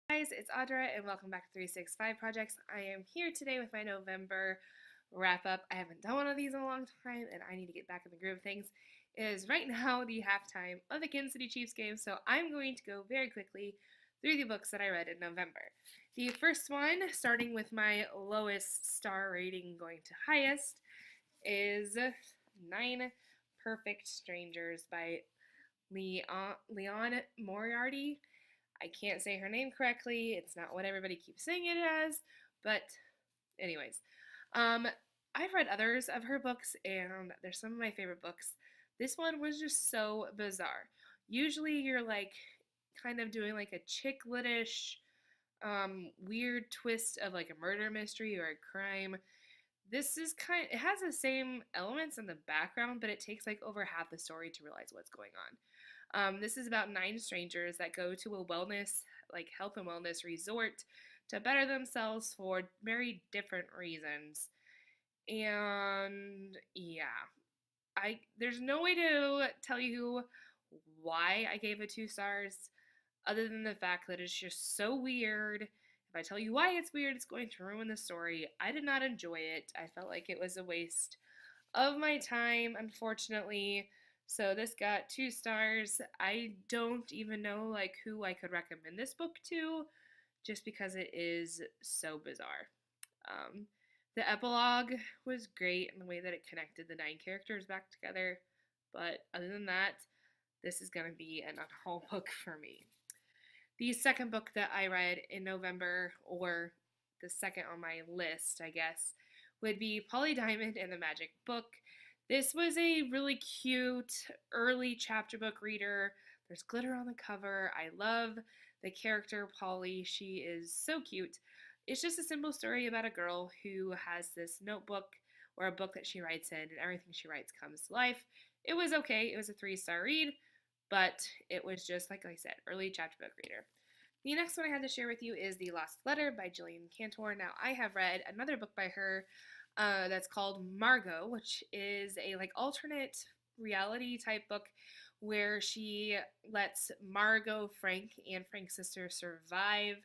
Guys, it's Audra and welcome back to 365 Projects. I am here today with my November wrap up. I haven't done one of these in a long time and I need to get back in the groove of things. It is right now the halftime of the Kansas City Chiefs game, so I'm going to go very quickly through the books that I read in November. The first one, starting with my lowest star rating going to highest, is Nine Perfect Strangers by Leon Moriarty. I can't say her name correctly. It's not what everybody keeps saying it as, but anyways. Um, I've read others of her books, and they're some of my favorite books. This one was just so bizarre. Usually, you're like kind of doing like a chick litish, weird twist of like a murder mystery or a crime. This is it has the same elements in the background, but it takes like over half the story to realize what's going on. This is about nine strangers that go to a wellness, like health and wellness resort to better themselves for very different reasons. And yeah, there's no way to tell you why I gave it 2 stars other than the fact that it's just so weird. If I tell you why it's weird, it's going to ruin the story. I did not enjoy it. I felt like it was a waste of my time, unfortunately. So this got 2 stars. I don't even know like who I could recommend this book to, just because it is so bizarre. Um, the epilogue was great in the way that it connected the 9 characters back together, but other than that, this is going to be an unhaul book for me. The second book that I read in November, or the second on my list, I guess, would be Polly Diamond and the Magic Book. This was a really cute early chapter book reader. There's glitter on the cover. I love the character Polly. She is so cute. It's just a simple story about a girl who has this notebook or a book that she writes in, and everything she writes comes to life. It was okay. It was a 3-star read, but it was just, like I said, early chapter book reader. The next one I had to share with you is The Lost Letter by Jillian Cantor. Now, I have read another book by her that's called Margot, which is a like alternate reality type book where she lets Margot, Frank, and Frank's sister survive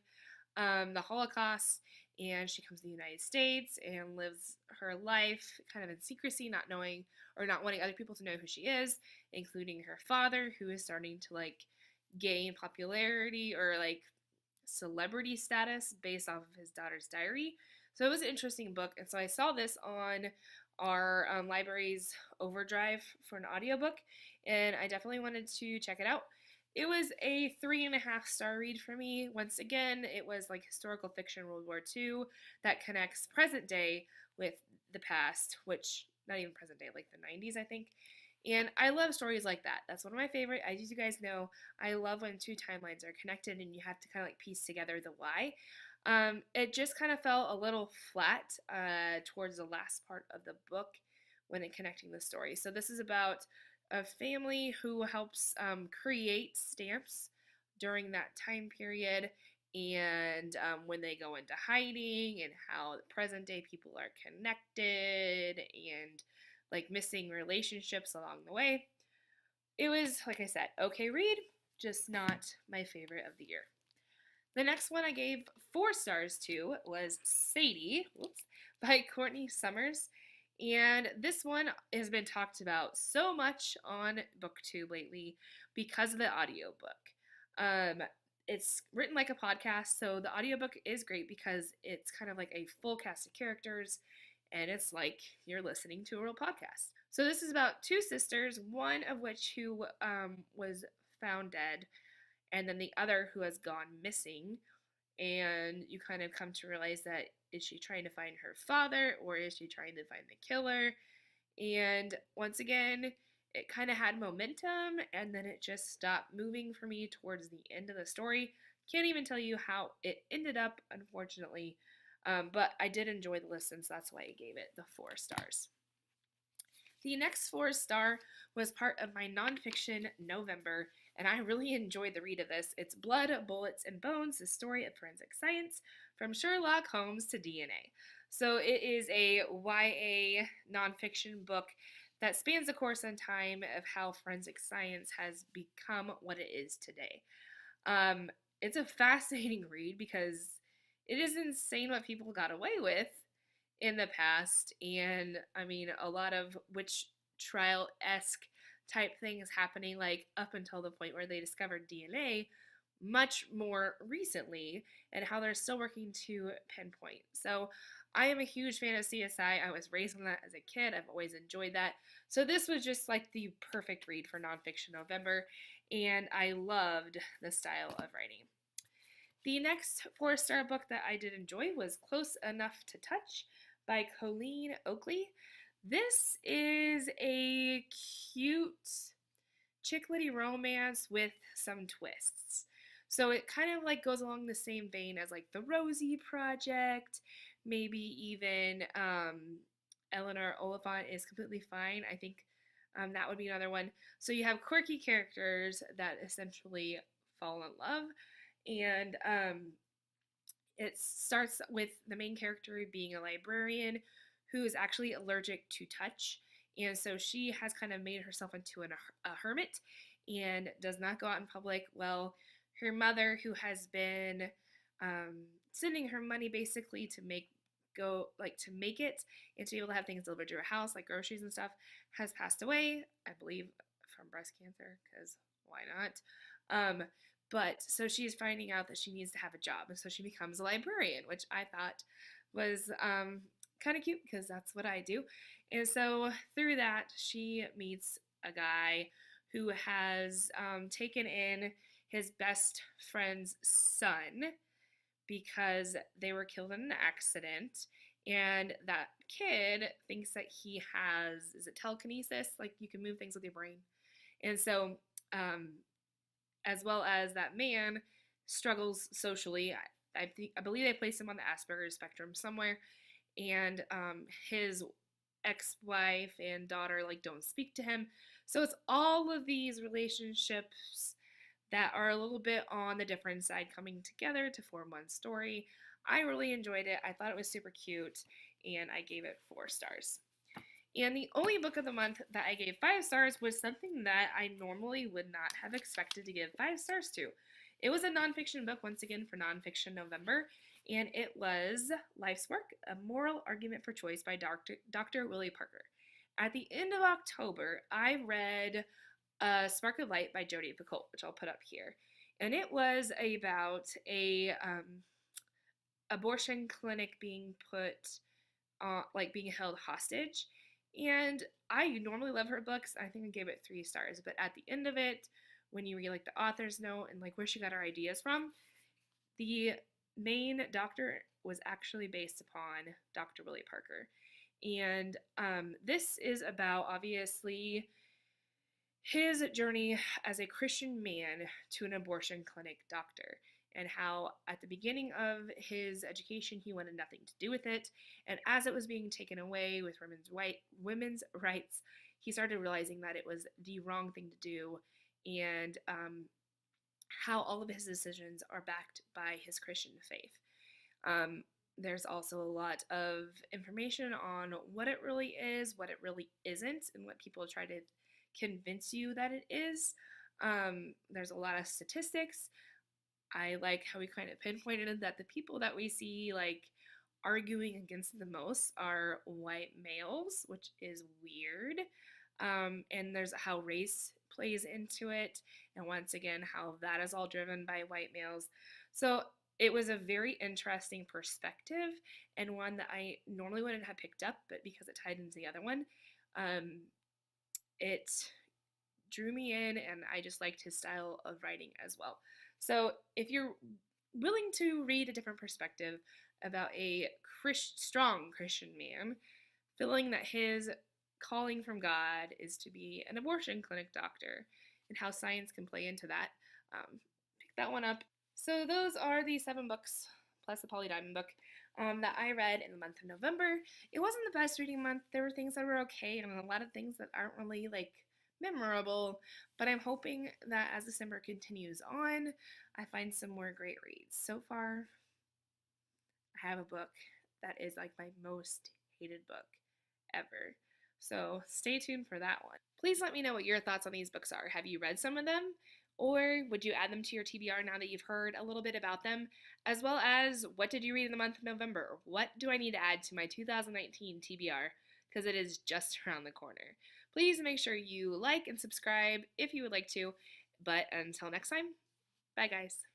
the Holocaust, and she comes to the United States and lives her life kind of in secrecy, not knowing or not wanting other people to know who she is, including her father, who is starting to like gain popularity or like celebrity status based off of his daughter's diary. So it was an interesting book, and so I saw this on our library's Overdrive for an audiobook, and I definitely wanted to check it out. It was a 3.5-star read for me. Once again, it was like historical fiction World War II that connects present day with the past, which not even present day, like the 90s, I think. And I love stories like that. That's one of my favorite. As you guys know, I love when 2 timelines are connected and you have to kind of like piece together the why. It just kind of fell a little flat towards the last part of the book when it connecting the story. So this is about a family who helps create stamps during that time period, and when they go into hiding, and how the present day people are connected, and like missing relationships along the way. It was, like I said, okay read, just not my favorite of the year. The next one I gave 4 stars to was Sadie, by Courtney Summers. And this one has been talked about so much on BookTube lately because of the audiobook. It's written like a podcast, so the audiobook is great because it's kind of like a full cast of characters, and it's like you're listening to a real podcast. So this is about 2 sisters, one of which who was found dead, and then the other who has gone missing. And you kind of come to realize that, is she trying to find her father or is she trying to find the killer? And once again, it kind of had momentum and then it just stopped moving for me towards the end of the story. Can't even tell you how it ended up, unfortunately, but I did enjoy the listen, so that's why I gave it the 4 stars. The next 4-star was part of my nonfiction November, and I really enjoyed the read of this. It's Blood, Bullets, and Bones, the story of forensic science from Sherlock Holmes to DNA. So it is a YA nonfiction book that spans the course and time of how forensic science has become what it is today. it's a fascinating read because it is insane what people got away with in the past. And I mean, a lot of witch trial esque type things happening, like up until the point where they discovered DNA much more recently, and how they're still working to pinpoint. So, I am a huge fan of CSI. I was raised on that as a kid. I've always enjoyed that. So, this was just like the perfect read for Nonfiction November, and I loved the style of writing. The next four-star book that I did enjoy was Close Enough to Touch by Colleen Oakley. This is a cute chick litty romance with some twists. So it kind of like goes along the same vein as like the Rosie Project, maybe even Eleanor Oliphant is Completely Fine. I think that would be another one. So you have quirky characters that essentially fall in love, and it starts with the main character being a librarian who is actually allergic to touch. And so she has kind of made herself into a hermit and does not go out in public. Well, her mother, who has been sending her money basically to make it and to be able to have things delivered to her house, like groceries and stuff, has passed away, I believe, from breast cancer, because why not? But so she's finding out that she needs to have a job, and so she becomes a librarian, which I thought was kind of cute because that's what I do. And so through that, she meets a guy who has taken in his best friend's son because they were killed in an accident. And that kid thinks that he has, is it telekinesis? Like you can move things with your brain. And so, as well as that man struggles socially. I believe they placed him on the Asperger's spectrum somewhere, and his ex-wife and daughter like don't speak to him. So it's all of these relationships that are a little bit on the different side coming together to form one story. I really enjoyed it. I thought it was super cute, and I gave it 4 stars. And the only book of the month that I gave 5 stars was something that I normally would not have expected to give 5 stars to. It was a nonfiction book, once again, for Nonfiction November, and it was Life's Work, A Moral Argument for Choice by Dr. Willie Parker. At the end of October, I read Spark of Light by Jodi Picoult, which I'll put up here. And it was about a abortion clinic being being held hostage. And I normally love her books. I think I gave it 3 stars. But at the end of it, when you read like the author's note and like where she got her ideas from, the main doctor was actually based upon Dr. Willie Parker. And this is about obviously his journey as a Christian man to an abortion clinic doctor, and how at the beginning of his education he wanted nothing to do with it, and as it was being taken away with women's rights, he started realizing that it was the wrong thing to do, and how all of his decisions are backed by his Christian faith. There's also a lot of information on what it really is, what it really isn't, and what people try to convince you that it is. There's a lot of statistics. I like how we kind of pinpointed that the people that we see like arguing against the most are white males, which is weird. And there's how race plays into it, and once again how that is all driven by white males. So it was a very interesting perspective, and one that I normally wouldn't have picked up, but because it tied into the other one, it drew me in, and I just liked his style of writing as well. So if you're willing to read a different perspective about a strong Christian man feeling that his calling from God is to be an abortion clinic doctor and how science can play into that, pick that one up. So those are the 7 books plus the Polly Diamond book that I read in the month of November. It wasn't the best reading month. There were things that were okay and a lot of things that aren't really like memorable, but I'm hoping that as December continues on, I find some more great reads. So far, I have a book that is like my most hated book ever. So stay tuned for that one. Please let me know what your thoughts on these books are. Have you read some of them? Or would you add them to your TBR now that you've heard a little bit about them? As well as, what did you read in the month of November? What do I need to add to my 2019 TBR? Because it is just around the corner. Please make sure you like and subscribe if you would like to. But until next time, bye guys.